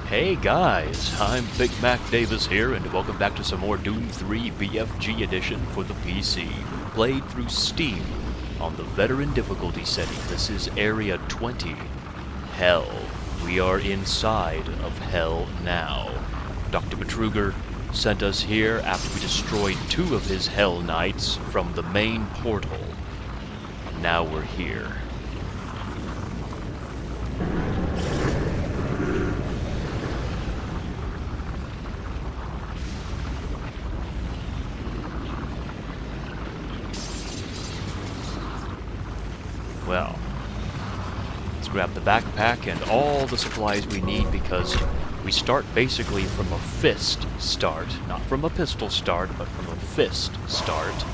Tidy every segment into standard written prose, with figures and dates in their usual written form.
Hey guys, I'm Big Mac Davis here, and welcome back to some more Doom 3 BFG edition for the PC, played through Steam on the veteran difficulty setting. This is Area 20, Hell. We are inside of Hell now. Dr. Betruger sent us here after we destroyed 2 of his Hell Knights from the main portal, and now we're here. Well, let's grab the backpack and all the supplies we need, because we start basically from a fist start. Not from a pistol start, but from a fist start.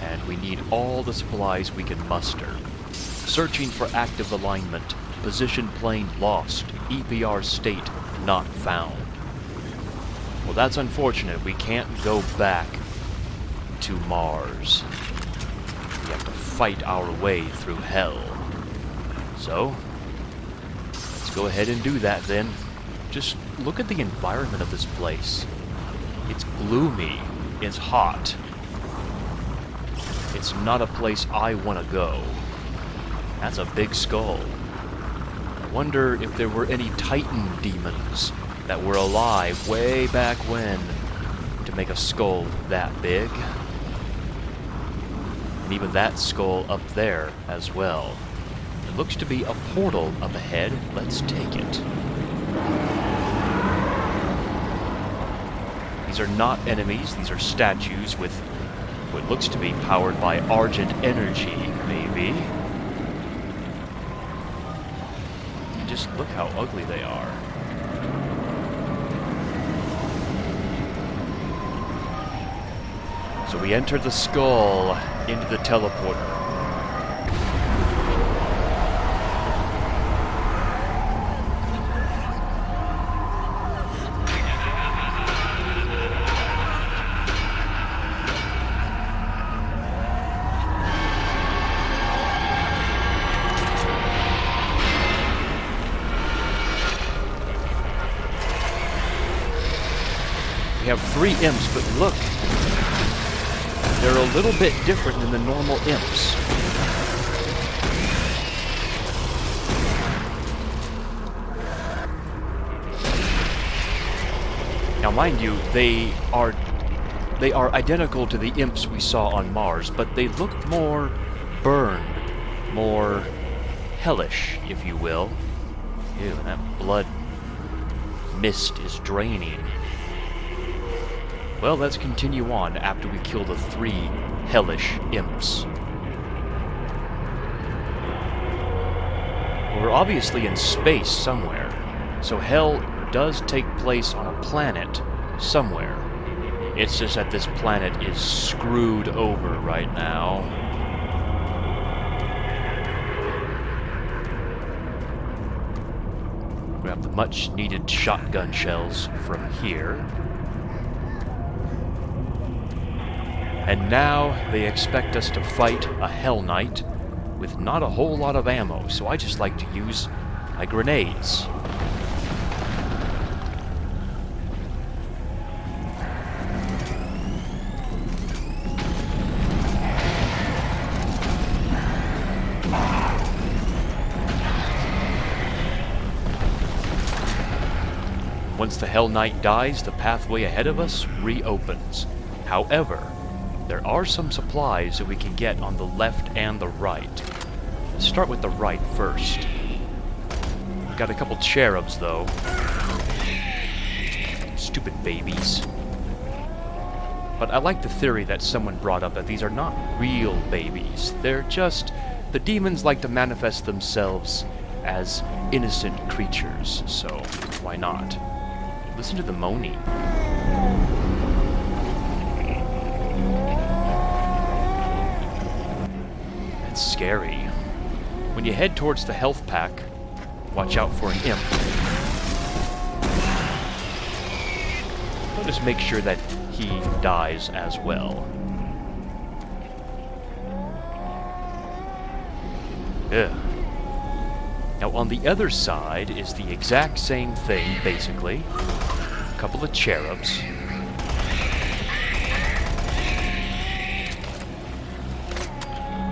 And we need all the supplies we can muster. Searching for active alignment. Position plane lost. EPR state not found. Well, that's unfortunate. We can't go back to Mars. We have to fight our way through Hell. So, let's go ahead and do that then. Just look at the environment of this place. It's gloomy. It's hot. It's not a place I want to go. That's a big skull. I wonder if there were any Titan demons that were alive way back when to make a skull that big. And even that skull up there as well. It looks to be a portal up ahead. Let's take it. These are not enemies. These are statues with what looks to be powered by Argent energy, maybe. And just look how ugly they are. So we enter the skull into the teleporter. We have 3 imps, but look, they're a little bit different than the normal imps. Now, mind you, they are identical to the imps we saw on Mars, but they look more burned, more hellish, if you will. Ew, that blood mist is draining. Well, let's continue on after we kill the 3 hellish imps. We're obviously in space somewhere, so Hell does take place on a planet somewhere. It's just that this planet is screwed over right now. Grab the much-needed shotgun shells from here. And now they expect us to fight a Hell Knight with not a whole lot of ammo, so I just like to use my grenades. Once the Hell Knight dies, the pathway ahead of us reopens. However, there are some supplies that we can get on the left and the right. Let's start with the right first. We've got a couple cherubs, though. Stupid babies. But I like the theory that someone brought up that these are not real babies. They're just... the demons like to manifest themselves as innocent creatures, so why not? Listen to the moaning. Scary. When you head towards the health pack, watch out for an imp. Let us make sure that he dies as well. Ugh. Now on the other side is the exact same thing, basically. A couple of cherubs.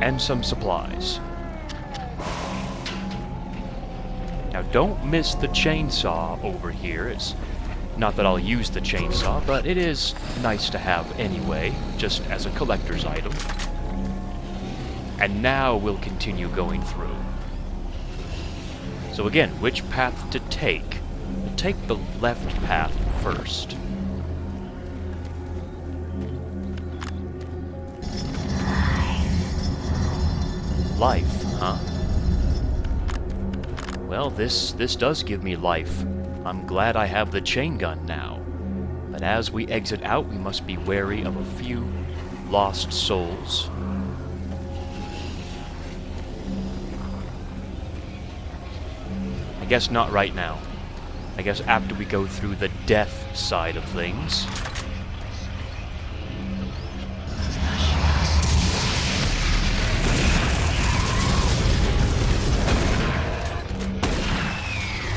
And some supplies. Now don't miss the chainsaw over here. It's not that I'll use the chainsaw, but it is nice to have anyway, just as a collector's item. And now we'll continue going through. So again, which path to take? We'll take the left path first. Life, huh? Well, this does give me life. I'm glad I have the chain gun now. But as we exit out, we must be wary of a few lost souls. I guess not right now. I guess after we go through the death side of things.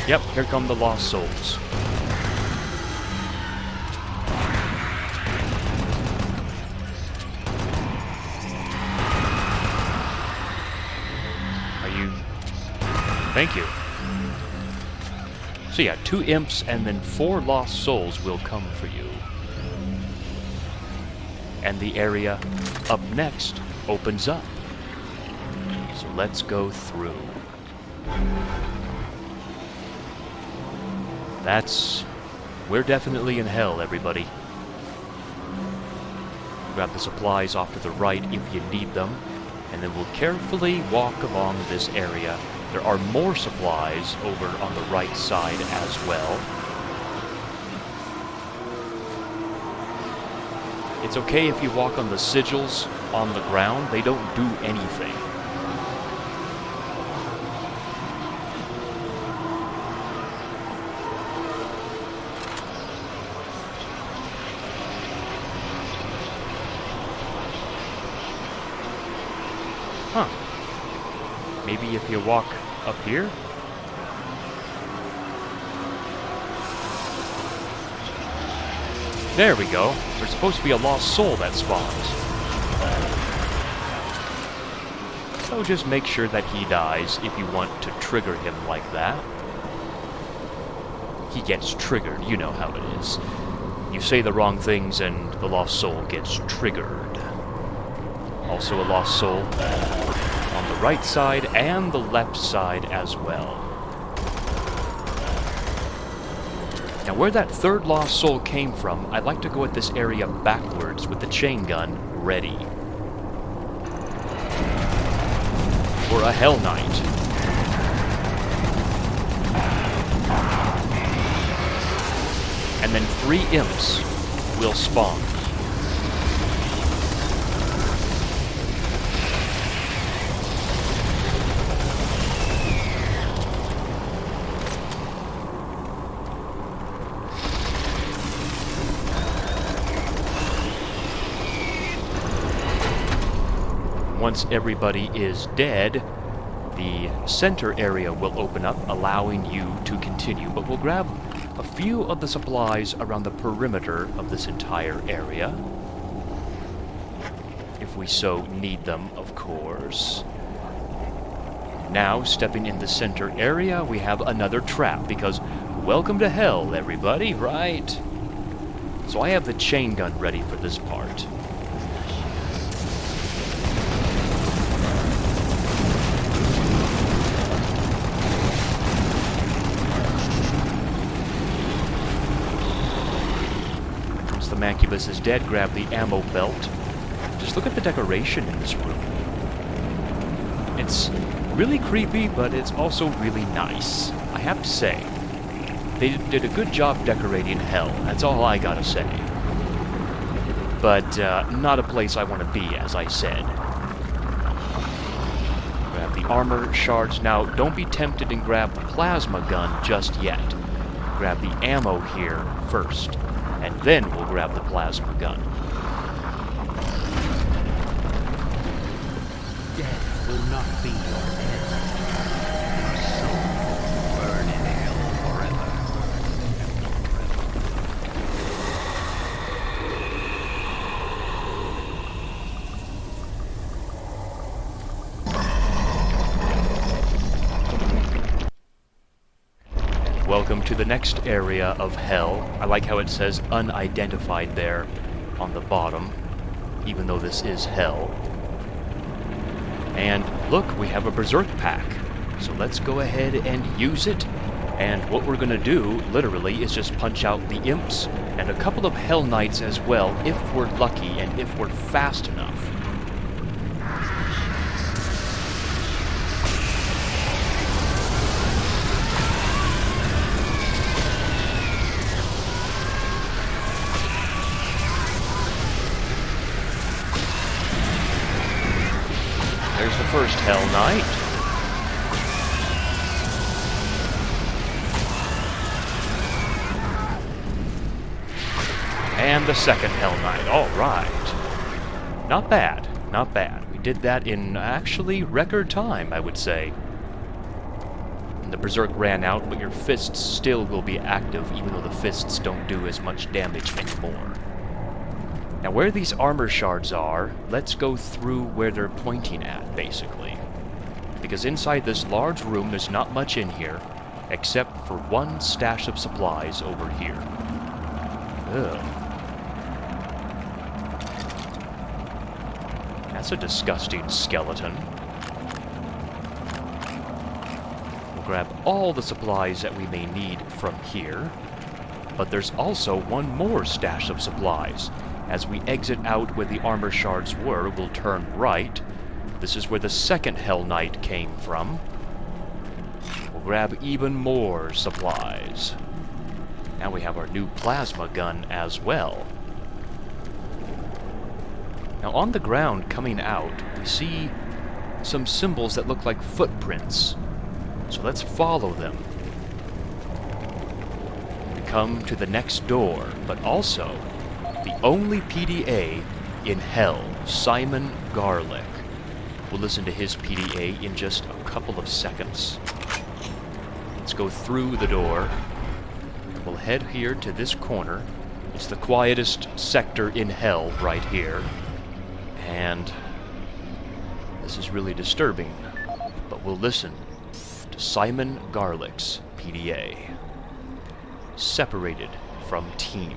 Yep, here come the lost souls. Are you... Thank you. So yeah, 2 imps and then 4 lost souls will come for you. And the area up next opens up. So let's go through. We're definitely in hell, everybody. Grab the supplies off to the right if you need them, and then we'll carefully walk along this area. There are more supplies over on the right side as well. It's okay if you walk on the sigils on the ground, they don't do anything. Huh. Maybe if you walk up here? There we go. There's supposed to be a lost soul that spawns. So just make sure that he dies if you want to trigger him like that. He gets triggered, you know how it is. You say the wrong things and the lost soul gets triggered. Also a lost soul on the right side and the left side as well. Now where that third lost soul came from, I'd like to go at this area backwards with the chain gun ready. For a Hell Knight. And then 3 imps will spawn. Once everybody is dead, the center area will open up, allowing you to continue. But we'll grab a few of the supplies around the perimeter of this entire area. If we so need them, of course. Now, stepping in the center area, we have another trap, because welcome to hell, everybody, right? So I have the chain gun ready for this part. The Mancubus is dead, grab the ammo belt. Just look at the decoration in this room. It's really creepy, but it's also really nice. I have to say, they did a good job decorating hell. That's all I gotta say. But not a place I want to be, as I said. Grab the armor shards. Now, don't be tempted and grab the plasma gun just yet. Grab the ammo here first. And then we'll grab the plasma gun. Death will not be your enemy. Your soul Welcome to the next area of hell. I like how it says unidentified there on the bottom, even though this is hell. And look, we have a berserk pack. So let's go ahead and use it. And what we're gonna do, literally, is just punch out the imps and a couple of hell knights as well, if we're lucky and if we're fast enough. There's the first Hell Knight. And the second Hell Knight. Alright. Not bad. Not bad. We did that in actually record time, I would say. And the Berserk ran out, but your fists still will be active, even though the fists don't do as much damage anymore. Now, where these armor shards are, let's go through where they're pointing at, basically. Because inside this large room, there's not much in here, except for one stash of supplies over here. Ugh. That's a disgusting skeleton. We'll grab all the supplies that we may need from here. But there's also one more stash of supplies. As we exit out where the armor shards were, we'll turn right. This is where the second Hell Knight came from. We'll grab even more supplies. Now we have our new plasma gun as well. Now on the ground coming out, we see some symbols that look like footprints. So let's follow them. We come to the next door, but also the only PDA in hell, Simon Garlick. We'll listen to his PDA in just a couple of seconds. Let's go through the door. We'll head here to this corner. It's the quietest sector in hell right here. And this is really disturbing, but we'll listen to Simon Garlick's PDA. Separated from team.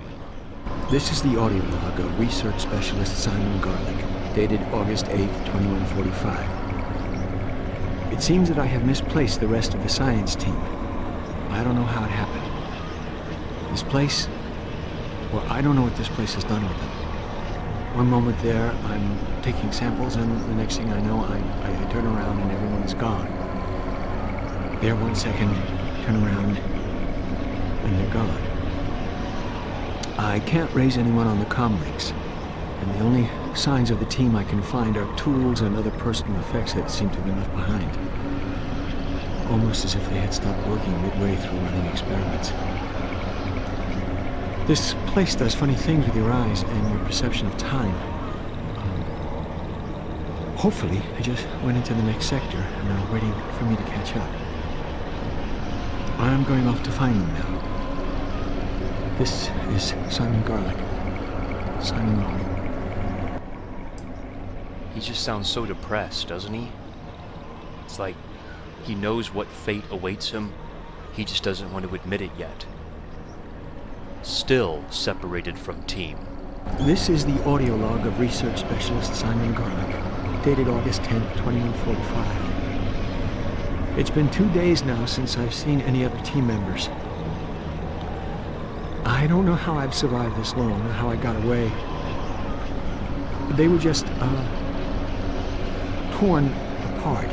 This is the audio log of Research Specialist Simon Garlick, dated August 8th, 2145. It seems that I have misplaced the rest of the science team. I don't know how it happened. This place, well, I don't know what this place has done with them. One moment there, I'm taking samples, and the next thing I know, I turn around and everyone is gone. There 1 second, turn around, and they're gone. I can't raise anyone on the comm links, and the only signs of the team I can find are tools and other personal effects that seem to have been left behind. Almost as if they had stopped working midway through running experiments. This place does funny things with your eyes and your perception of time. Hopefully, they just went into the next sector and are waiting for me to catch up. I'm going off to find them now. This is Simon Garlick. Signing off. He just sounds so depressed, doesn't he? It's like he knows what fate awaits him. He just doesn't want to admit it yet. Still separated from team. This is the audio log of Research Specialist Simon Garlick, dated August 10th, 2145. It's been 2 days now since I've seen any other team members. I don't know how I've survived this long, or how I got away. They were just, torn apart.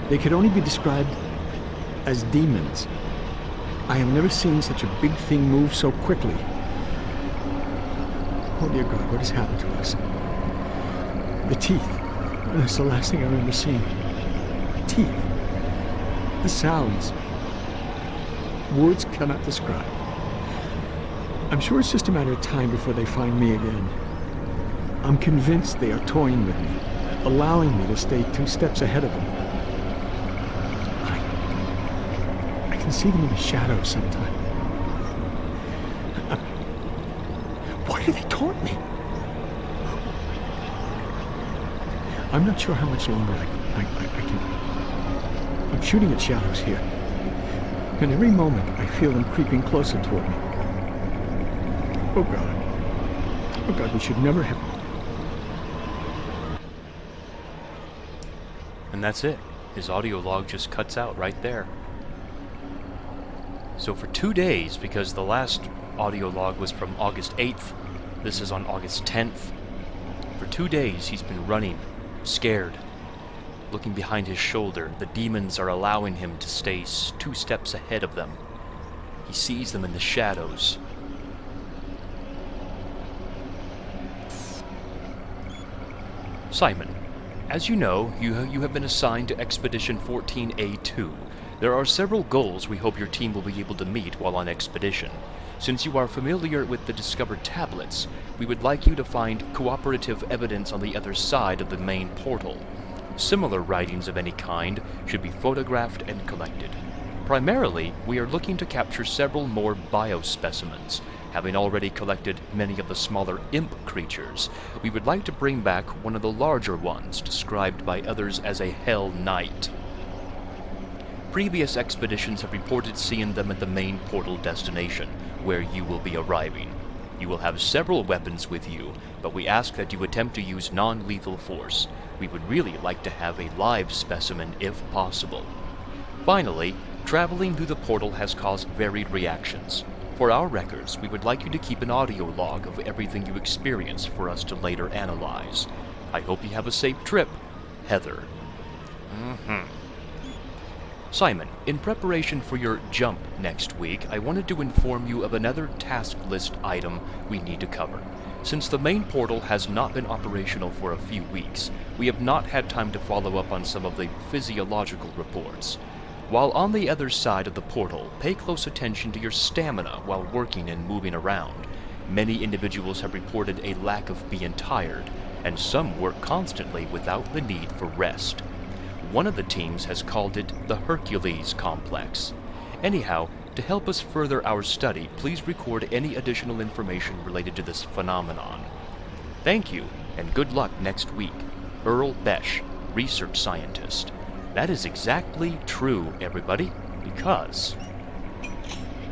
They could only be described as demons. I have never seen such a big thing move so quickly. Oh dear God, what has happened to us? The teeth. That's the last thing I remember seeing. Teeth. The sounds. Words cannot describe. I'm sure it's just a matter of time before they find me again. I'm convinced they are toying with me, allowing me to stay 2 steps ahead of them. I can see them in the shadows sometimes. Why do they taunt me? I'm not sure how much longer I can... I'm shooting at shadows here. And every moment I feel them creeping closer toward me. Oh God. Oh God, we should never have... And that's it. His audio log just cuts out right there. So for 2 days, because the last audio log was from August 8th, this is on August 10th. For 2 days he's been running, scared, looking behind his shoulder. The demons are allowing him to stay 2 steps ahead of them. He sees them in the shadows. Simon, as you know, you have been assigned to Expedition 14A2. There are several goals we hope your team will be able to meet while on expedition. Since you are familiar with the discovered tablets, we would like you to find cooperative evidence on the other side of the main portal. Similar writings of any kind should be photographed and collected. Primarily, we are looking to capture several more biospecimens. Having already collected many of the smaller imp creatures, we would like to bring back one of the larger ones, described by others as a Hell Knight. Previous expeditions have reported seeing them at the main portal destination, where you will be arriving. You will have several weapons with you, but we ask that you attempt to use non-lethal force. We would really like to have a live specimen if possible. Finally, traveling through the portal has caused varied reactions. For our records, we would like you to keep an audio log of everything you experience for us to later analyze. I hope you have a safe trip, Heather. Simon, in preparation for your jump next week, I wanted to inform you of another task list item we need to cover. Since the main portal has not been operational for a few weeks, we have not had time to follow up on some of the physiological reports. While on the other side of the portal, pay close attention to your stamina while working and moving around. Many individuals have reported a lack of being tired, and some work constantly without the need for rest. One of the teams has called it the Hercules Complex. Anyhow, to help us further our study, please record any additional information related to this phenomenon. Thank you, and good luck next week. Earl Besh, Research Scientist. That is exactly true, everybody, because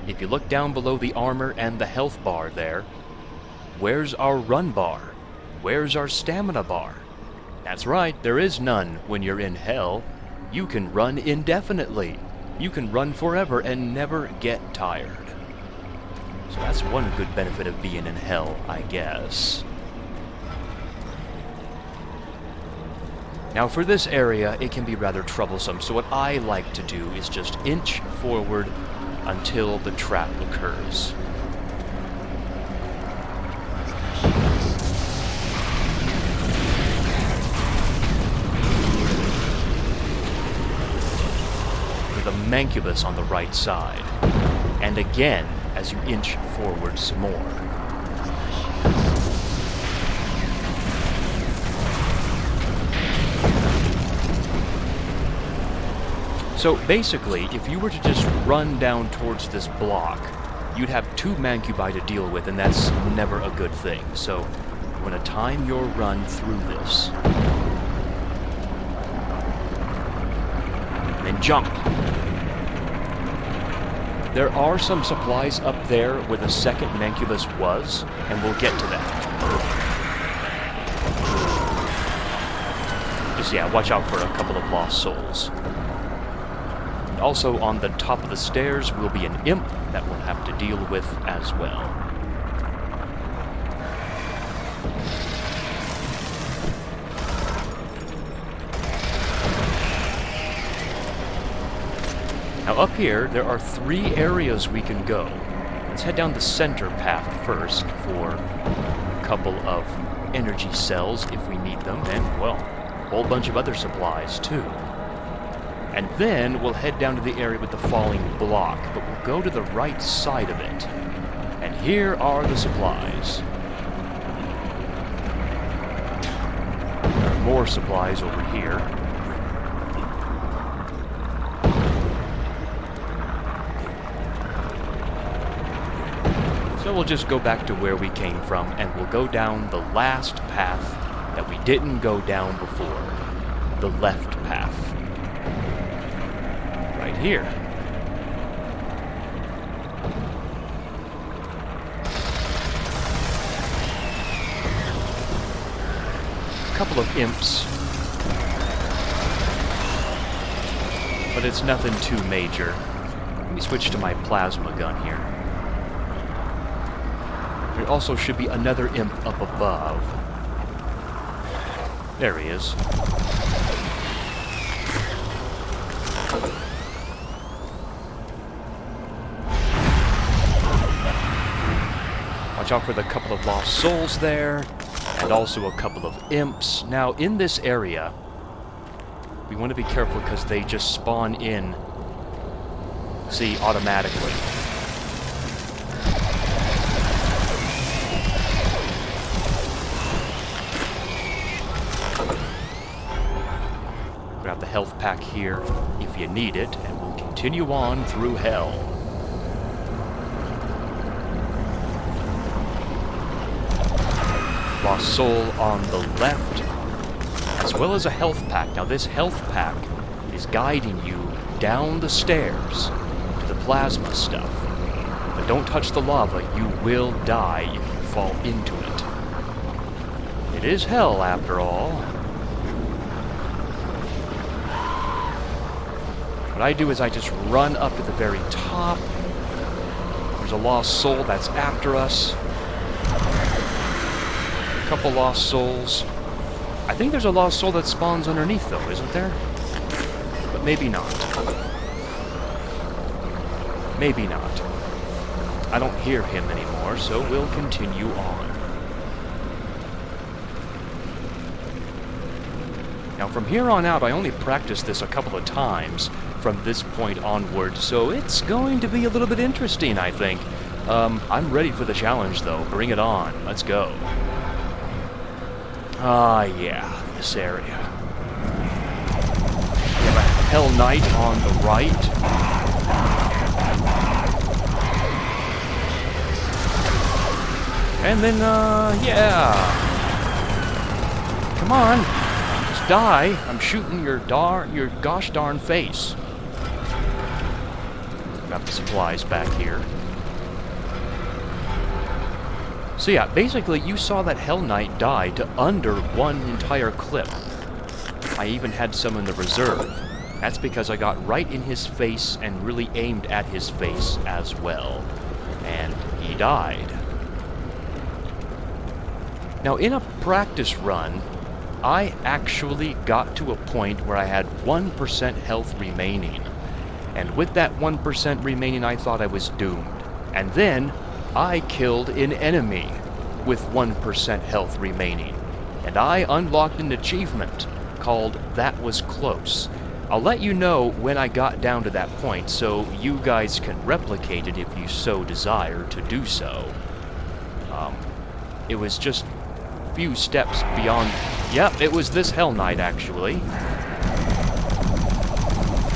if you look down below the armor and the health bar there, where's our run bar? Where's our stamina bar? That's right, there is none when you're in hell. You can run indefinitely. You can run forever and never get tired. So that's one good benefit of being in hell, I guess. Now for this area, it can be rather troublesome, so what I like to do is just inch forward until the trap occurs. With a mancubus on the right side, and again as you inch forward some more. So basically, if you were to just run down towards this block, you'd have 2 mancubi to deal with, and that's never a good thing. So you want to time your run through this. And then jump. There are some supplies up there where the second mancubus was, and we'll get to that. Just, yeah, watch out for a couple of lost souls. Also, on the top of the stairs will be an imp that we'll have to deal with as well. Now up here, there are 3 areas we can go. Let's head down the center path first for a couple of energy cells if we need them, and, well, a whole bunch of other supplies too. And then we'll head down to the area with the falling block, but we'll go to the right side of it. And here are the supplies. There are more supplies over here. So we'll just go back to where we came from, and we'll go down the last path that we didn't go down before. the left path. Right here. A couple of imps. But it's nothing too major. Let me switch to my plasma gun here. There also should be another imp up above. There he is. Watch out for the couple of lost souls there, and also a couple of imps. Now, in this area, we want to be careful because they just spawn in, see, automatically. Grab the health pack here if you need it, and we'll continue on through hell. Lost soul on the left, as well as a health pack. Now this health pack is guiding you down the stairs to the plasma stuff. But don't touch the lava, you will die if you fall into it. It is hell after all. What I do is I just run up to the very top. There's a lost soul that's after us. A couple lost souls. I think there's a lost soul that spawns underneath though, isn't there? But maybe not. Maybe not. I don't hear him anymore, so we'll continue on. Now from here on out, I only practiced this a couple of times from this point onward, so it's going to be a little bit interesting, I think. I'm ready for the challenge though. Bring it on. Let's go. Ah, yeah, this area. We have a Hell Knight on the right. And then, yeah. Come on. Just die. I'm shooting your gosh darn face. Got the supplies back here. So yeah, basically you saw that Hell Knight die to under one entire clip. I even had some in the reserve. That's because I got right in his face and really aimed at his face as well. And he died. Now in a practice run, I actually got to a point where I had 1% health remaining. And with that 1% remaining, I thought I was doomed. And then I killed an enemy with 1% health remaining, and I unlocked an achievement called That Was Close. I'll let you know when I got down to that point, so you guys can replicate it if you so desire to do so. It was just a few steps beyond... Yep, it was this Hell Knight, actually.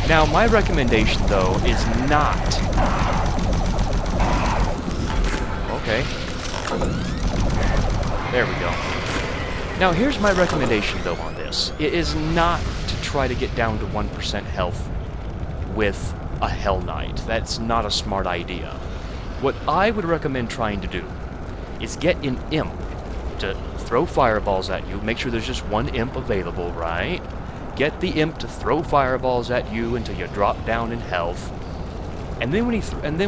Now, my recommendation, though, is not... Okay. There we go. Now, here's my recommendation, though, on this. It is not to try to get down to 1% health with a Hell Knight. That's not a smart idea. What I would recommend trying to do is get an imp to throw fireballs at you. Make sure there's just one imp available, right? Get the imp to throw fireballs at you until you drop down in health. And then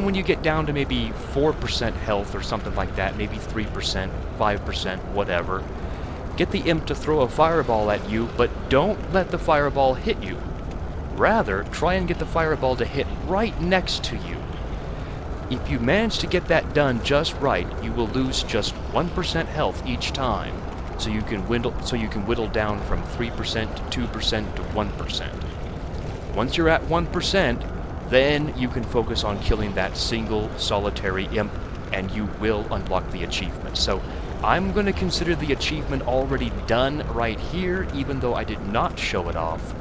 when you get down to maybe 4% health or something like that, maybe 3%, 5%, whatever, get the imp to throw a fireball at you, but don't let the fireball hit you. Rather, try and get the fireball to hit right next to you. If you manage to get that done just right, you will lose just 1% health each time. So you can whittle down from 3% to 2% to 1%. Once you're at 1%, then you can focus on killing that single solitary imp, and you will unlock the achievement. So I'm going to consider the achievement already done right here, even though I did not show it off.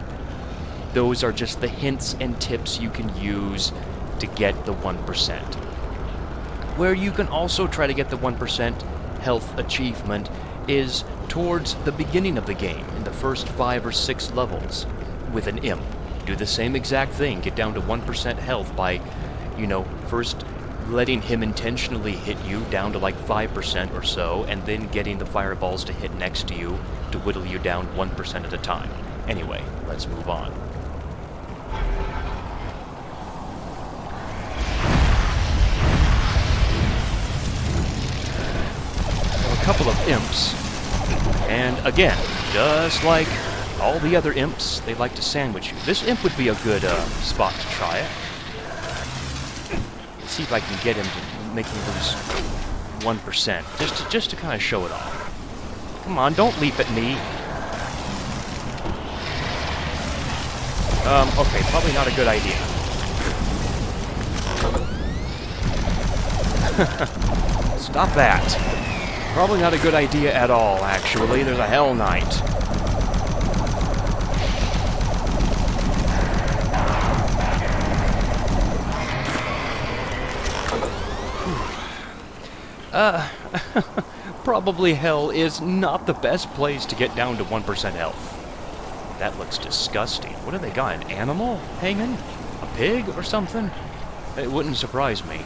Those are just the hints and tips you can use to get the 1%. Where you can also try to get the 1% health achievement is towards the beginning of the game, in the first 5 or 6 levels, with an imp. Do the same exact thing, get down to 1% health by, you know, first letting him intentionally hit you down to like 5% or so, and then getting the fireballs to hit next to you to whittle you down 1% at a time. Anyway, let's move on. A couple of imps, and again, just like all the other imps, they like to sandwich you. This imp would be a good spot to try it. See if I can get him to make me lose 1%, just to kind of show it off. Come on, don't leap at me. Okay, probably not a good idea. Stop that. Probably not a good idea at all, actually. There's a Hell Knight. Probably hell is not the best place to get down to 1% health. That looks disgusting. What have they got? An animal hanging? A pig or something? It wouldn't surprise me.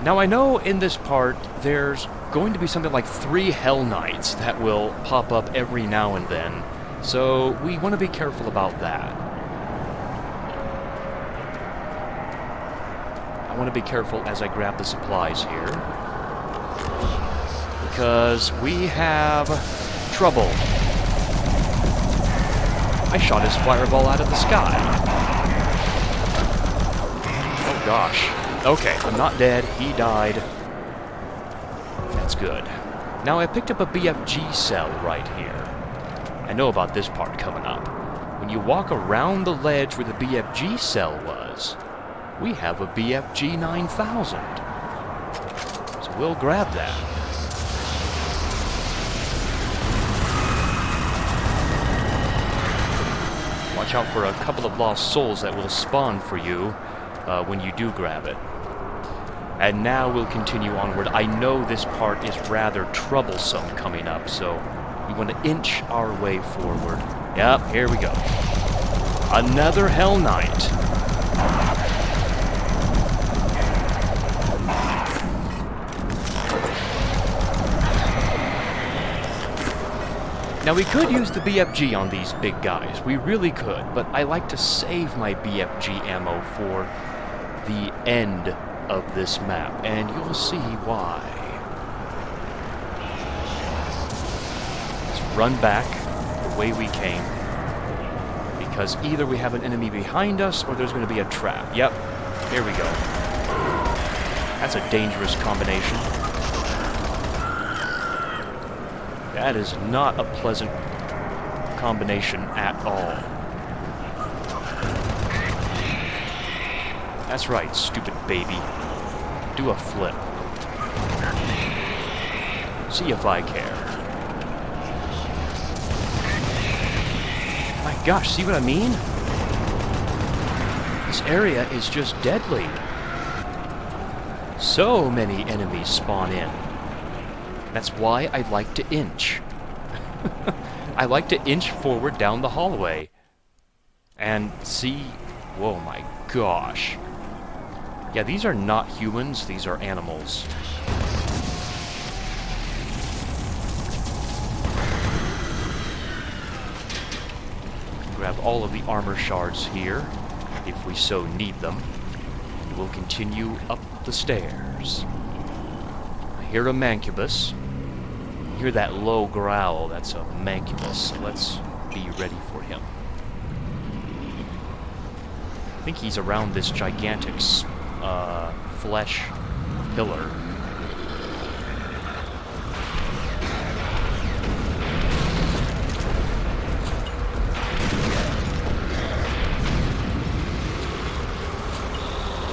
Now I know in this part there's going to be something like 3 Hell Knights that will pop up every now and then, so we want to be careful about that. I want to be careful as I grab the supplies here, because we have trouble. I shot his fireball out of the sky. Oh gosh. Okay, I'm not dead. He died. That's good. Now I picked up a BFG cell right here. I know about this part coming up. When you walk around the ledge where the BFG cell was, we have a BFG 9000. So we'll grab that. Watch out for a couple of lost souls that will spawn for you when you do grab it. And now we'll continue onward. I know this part is rather troublesome coming up, so we want to inch our way forward. Yep, here we go. Another Hell Knight. Now we could use the BFG on these big guys, we really could, but I like to save my BFG ammo for the end of this map, and you'll see why. Let's run back the way we came, because either we have an enemy behind us or there's going to be a trap. Yep, here we go. That's a dangerous combination. That is not a pleasant combination at all. That's right, stupid baby. Do a flip. See if I care. My gosh, see what I mean? This area is just deadly. So many enemies spawn in. That's why I like to inch. I like to inch forward down the hallway. And see... Whoa, my gosh. Yeah, these are not humans, these are animals. Grab all of the armor shards here, if we so need them. And we'll continue up the stairs. I hear a mancubus. Hear that low growl, that's a mancubus, so let's be ready for him. I think he's around this gigantic flesh pillar.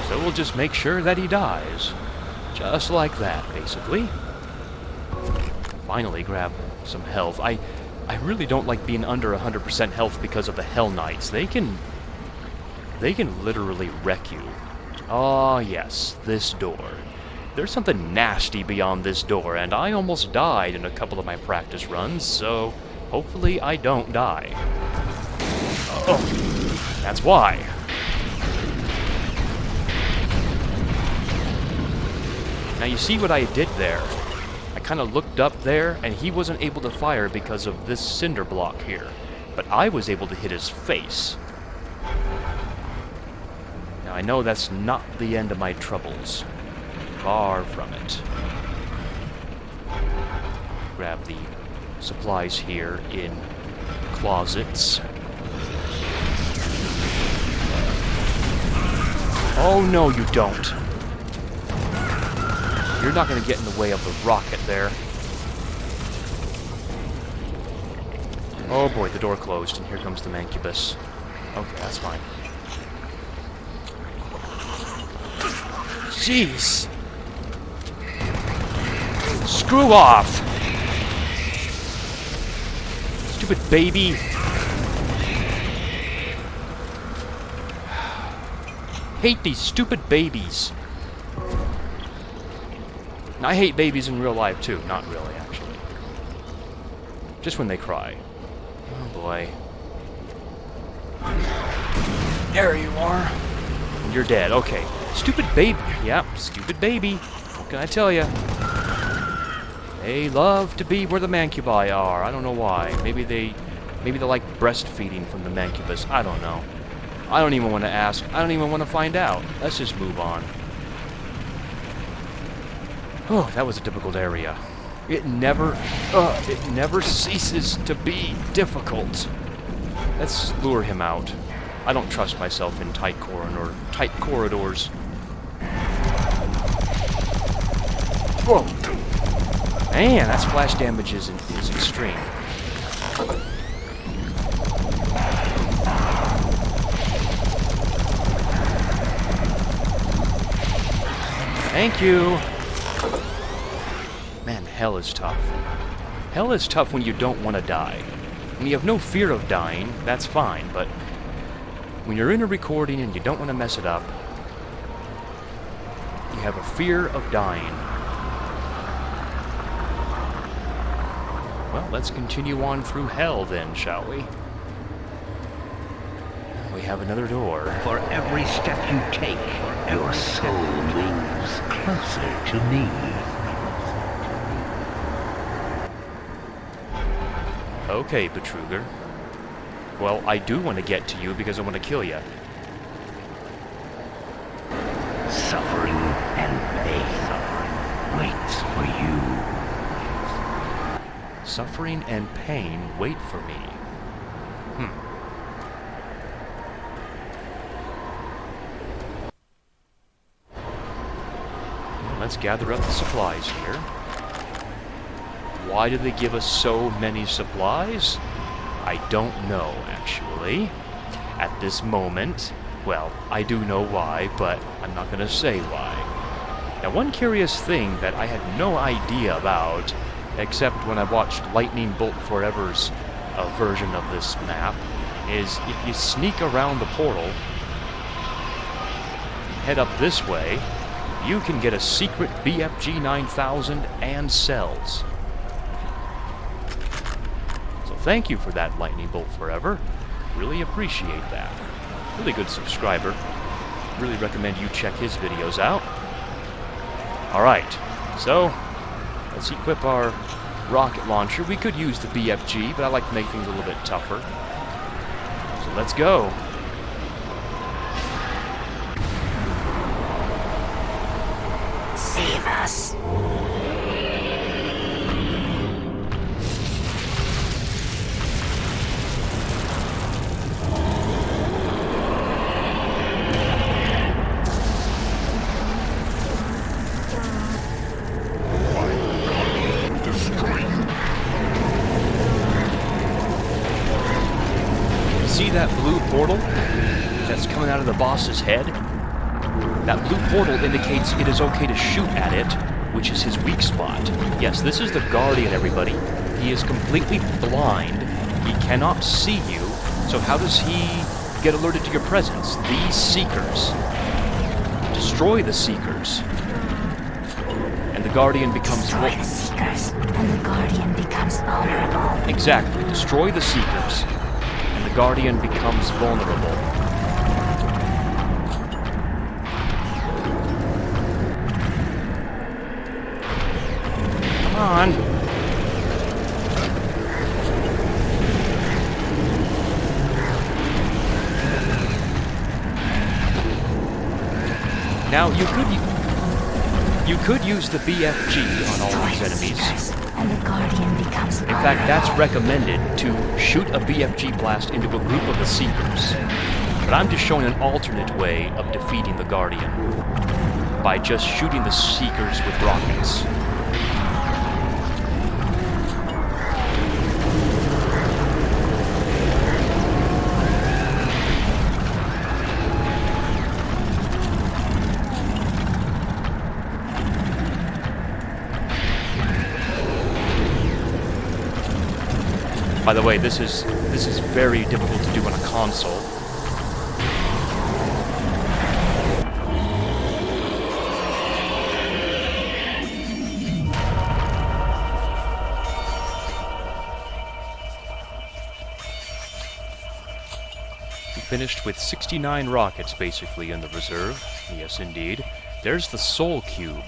So we'll just make sure that he dies. Just like that, basically. Finally grab some health. I really don't like being under 100% health because of the Hell Knights. They can literally wreck you. Ah, yes, this door. There's something nasty beyond this door, and I almost died in a couple of my practice runs, so hopefully I don't die. Oh, that's why. Now you see what I did there? I kind of looked up there, and he wasn't able to fire because of this cinder block here. But I was able to hit his face. Now I know that's not the end of my troubles. Far from it. Grab the supplies here in closets. Oh no, you don't. You're not going to get in the way of the rocket there. Oh boy, the door closed, and here comes the Mancubus. Okay, that's fine. Jeez! Screw off! Stupid baby! Hate these stupid babies. And I hate babies in real life too. Not really, actually. Just when they cry. Oh boy. There you are. You're dead. Okay. Stupid baby. Yep, stupid baby. What can I tell you? They love to be where the Mancubi are. I don't know why. Maybe they like breastfeeding from the Mancubus. I don't know. I don't even want to ask. I don't even want to find out. Let's just move on. Oh, that was a difficult area. It never ceases to be difficult. Let's lure him out. I don't trust myself in tight corridors. Whoa! Man, that splash damage is extreme. Thank you! Man, hell is tough. Hell is tough when you don't want to die. When you have no fear of dying, that's fine, but when you're in a recording and you don't want to mess it up, you have a fear of dying. Well, let's continue on through hell then, shall we? We have another door. For every step you take, your soul moves closer to me. Okay, Betruger. Well, I do want to get to you because I want to kill you. Suffering and pain waits for you. Suffering and pain wait for me. Well, let's gather up the supplies here. Why do they give us so many supplies? I don't know, actually. At this moment, well, I do know why, but I'm not going to say why. Now, one curious thing that I had no idea about, except when I watched Lightning Bolt Forever's version of this map, is if you sneak around the portal, head up this way, you can get a secret BFG 9000 and cells. Thank you for that, Lightning Bolt Forever. Really appreciate that. Really good subscriber. Really recommend you check his videos out. Alright, so let's equip our rocket launcher. We could use the BFG, but I like to make things a little bit tougher. So let's go. Save us. See that blue portal that's coming out of the boss's head? That blue portal indicates it is okay to shoot at it, which is his weak spot. Yes, this is the Guardian, everybody. He is completely blind. He cannot see you. So how does he get alerted to your presence? These Seekers. Destroy the Seekers. Guardian becomes Destroy the Seekers, and the Guardian becomes vulnerable. Exactly. Destroy the Seekers, and the Guardian becomes vulnerable. Come on. Now, you could use the BFG on all these enemies. And the Guardian becomes In fact, that's recommended to shoot a BFG blast into a group of the Seekers. But I'm just showing an alternate way of defeating the Guardian by just shooting the Seekers with rockets. By the way, this is very difficult to do on a console. We finished with 69 rockets basically in the reserve. Yes, indeed. There's the Soul Cube.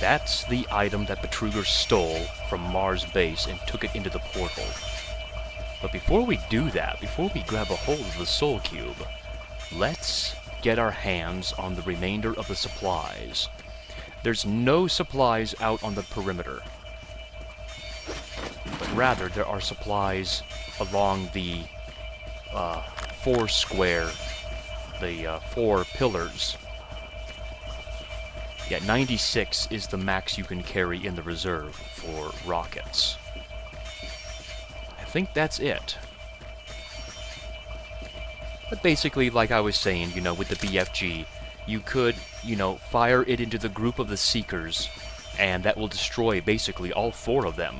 That's the item that Betrugger stole from Mars base and took it into the portal. But before we do that, before we grab a hold of the Soul Cube, let's get our hands on the remainder of the supplies. There's no supplies out on the perimeter, but rather there are supplies along the four pillars. Yeah, 96 is the max you can carry in the reserve for rockets. I think that's it. But basically, like I was saying, you know, with the BFG, you could, you know, fire it into the group of the Seekers, and that will destroy basically all four of them,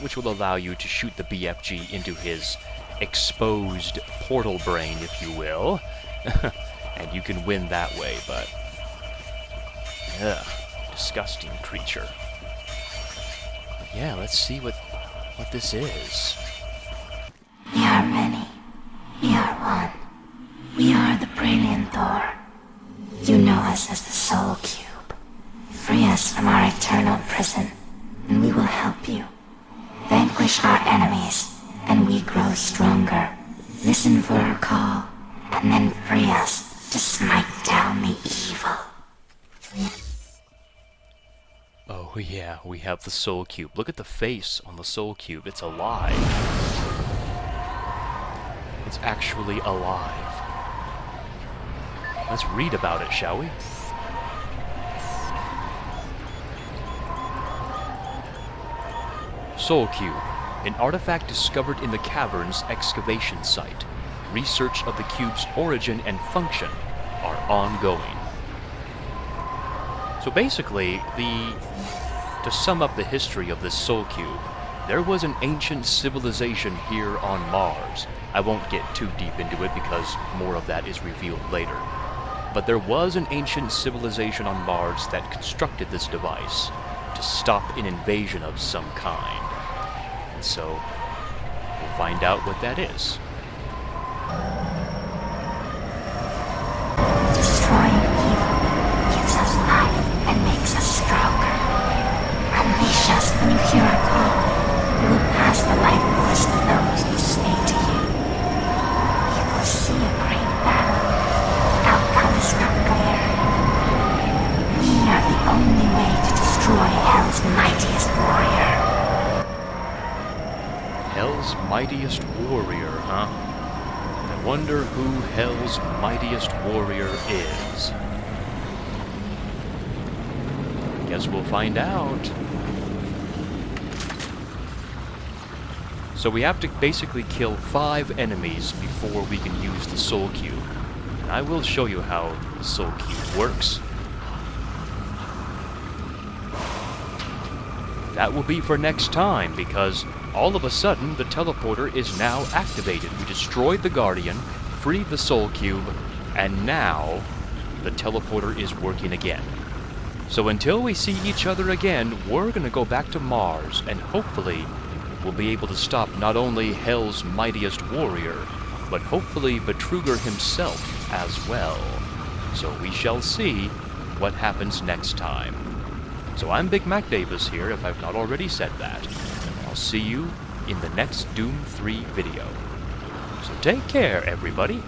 which will allow you to shoot the BFG into his exposed portal brain, if you will. And you can win that way, but... ugh, disgusting creature. But yeah, let's see what this is. We are many. We are one. We are the Brilliant Thor. You know us as the Soul Cube. Free us from our eternal prison, and we will help you. Vanquish our enemies, and we grow stronger. Listen for our call, and then free us to smite down the evil. Oh yeah, we have the Soul Cube. Look at the face on the Soul Cube. It's alive. It's actually alive. Let's read about it, shall we? Soul Cube, an artifact discovered in the cavern's excavation site. Research of the cube's origin and function are ongoing. So basically, to sum up the history of this Soul Cube, there was an ancient civilization here on Mars. I won't get too deep into it because more of that is revealed later. But there was an ancient civilization on Mars that constructed this device to stop an invasion of some kind. And so, we'll find out what that is. Destroying evil gives us life and makes us stronger. Unleash us when you hear our call. We will pass the life force to those who stay to you. You will see a great battle. Outcome is not clear. We are the only way to destroy Hell's mightiest warrior. Hell's mightiest warrior, huh? I wonder who Hell's mightiest warrior is. I guess we'll find out. So we have to basically kill 5 enemies before we can use the Soul Cube. And I will show you how the Soul Cube works. That will be for next time, because all of a sudden the teleporter is now activated. We destroyed the Guardian, freed the Soul Cube, and now the teleporter is working again. So until we see each other again, we're gonna go back to Mars, and hopefully we'll be able to stop not only Hell's mightiest warrior, but hopefully Betruger himself as well. So we shall see what happens next time. So I'm Big Mac Davis here, if I've not already said that. I'll see you in the next Doom 3 video. So take care, everybody.